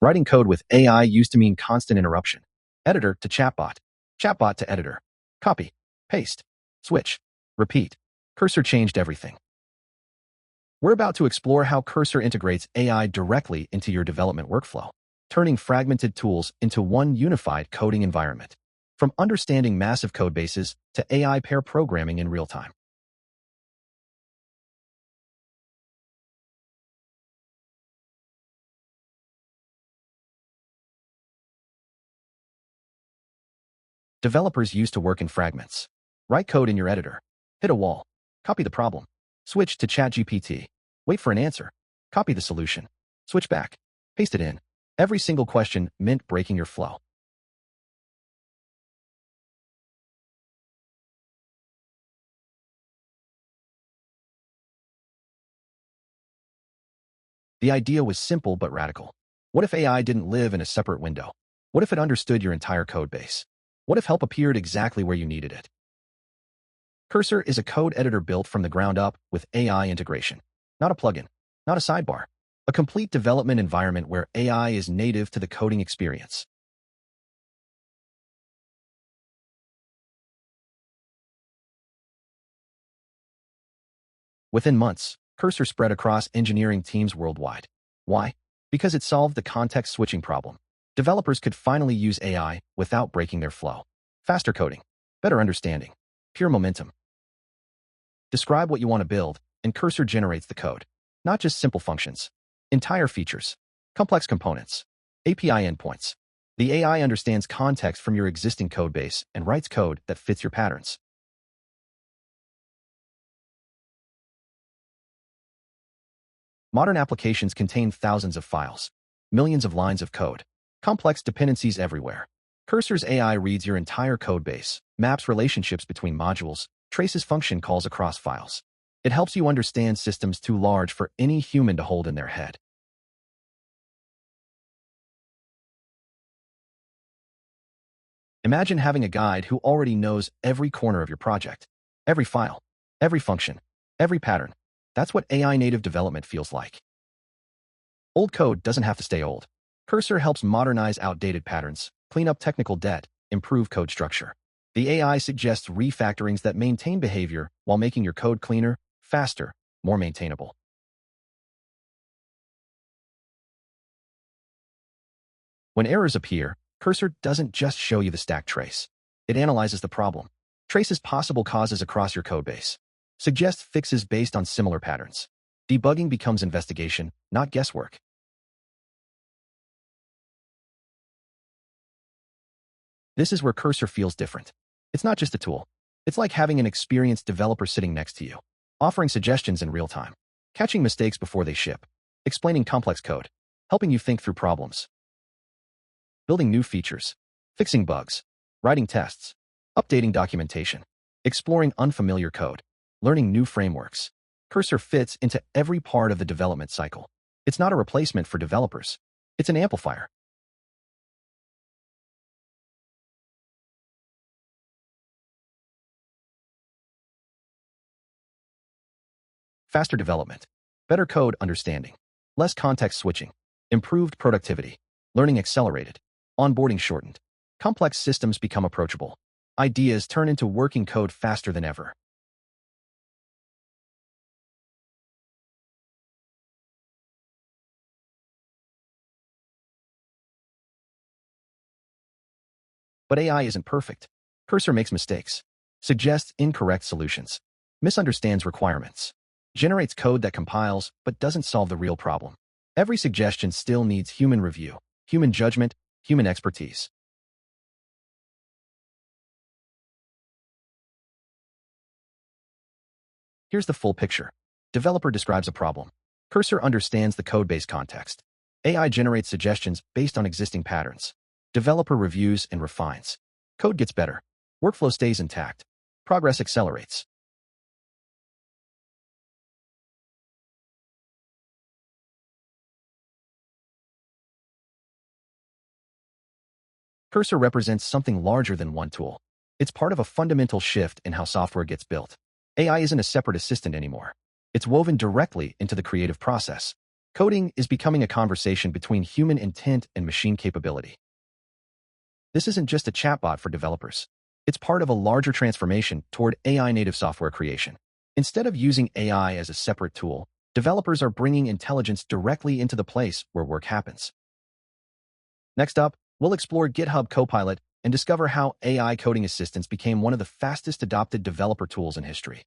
Writing code with AI used to mean constant interruption. Editor to chatbot. Chatbot to editor. Copy. Paste. Switch. Repeat. Cursor changed everything. We're about to explore how Cursor integrates AI directly into your development workflow, turning fragmented tools into one unified coding environment. From understanding massive codebases to AI pair programming in real time. Developers used to work in fragments. Write code in your editor. Hit a wall. Copy the problem. Switch to ChatGPT. Wait for an answer. Copy the solution. Switch back. Paste it in. Every single question meant breaking your flow. The idea was simple but radical. What if AI didn't live in a separate window? What if it understood your entire code base? What if help appeared exactly where you needed it? Cursor is a code editor built from the ground up with AI integration. Not a plugin, not a sidebar. A complete development environment where AI is native to the coding experience. Within months, Cursor spread across engineering teams worldwide. Why? Because it solved the context switching problem. Developers could finally use AI without breaking their flow. Faster coding, better understanding, pure momentum. Describe what you want to build, and Cursor generates the code. Not just simple functions, entire features, complex components, API endpoints. The AI understands context from your existing code base and writes code that fits your patterns. Modern applications contain thousands of files, millions of lines of code, complex dependencies everywhere. Cursor's AI reads your entire code base, maps relationships between modules, traces function calls across files. It helps you understand systems too large for any human to hold in their head. Imagine having a guide who already knows every corner of your project, every file, every function, every pattern. That's what AI native development feels like. Old code doesn't have to stay old. Cursor helps modernize outdated patterns, clean up technical debt, improve code structure. The AI suggests refactorings that maintain behavior while making your code cleaner, faster, more maintainable. When errors appear, Cursor doesn't just show you the stack trace. It analyzes the problem, traces possible causes across your codebase, suggests fixes based on similar patterns. Debugging becomes investigation, not guesswork. This is where Cursor feels different. It's not just a tool. It's like having an experienced developer sitting next to you, offering suggestions in real time, catching mistakes before they ship, explaining complex code, helping you think through problems, building new features, fixing bugs, writing tests, updating documentation, exploring unfamiliar code, learning new frameworks. Cursor fits into every part of the development cycle. It's not a replacement for developers. It's an amplifier. Faster development, better code understanding, less context switching, improved productivity, learning accelerated, onboarding shortened. Complex systems become approachable. Ideas turn into working code faster than ever. But AI isn't perfect. Cursor makes mistakes, suggests incorrect solutions, misunderstands requirements, generates code that compiles but doesn't solve the real problem. Every suggestion still needs human review, human judgment, human expertise. Here's the full picture. Developer describes a problem. Cursor understands the codebase context. AI generates suggestions based on existing patterns. Developer reviews and refines. Code gets better. Workflow stays intact. Progress accelerates. Cursor represents something larger than one tool. It's part of a fundamental shift in how software gets built. AI isn't a separate assistant anymore. It's woven directly into the creative process. Coding is becoming a conversation between human intent and machine capability. This isn't just a chatbot for developers. It's part of a larger transformation toward AI-native software creation. Instead of using AI as a separate tool, developers are bringing intelligence directly into the place where work happens. Next up, we'll explore GitHub Copilot and discover how AI coding assistants became one of the fastest adopted developer tools in history.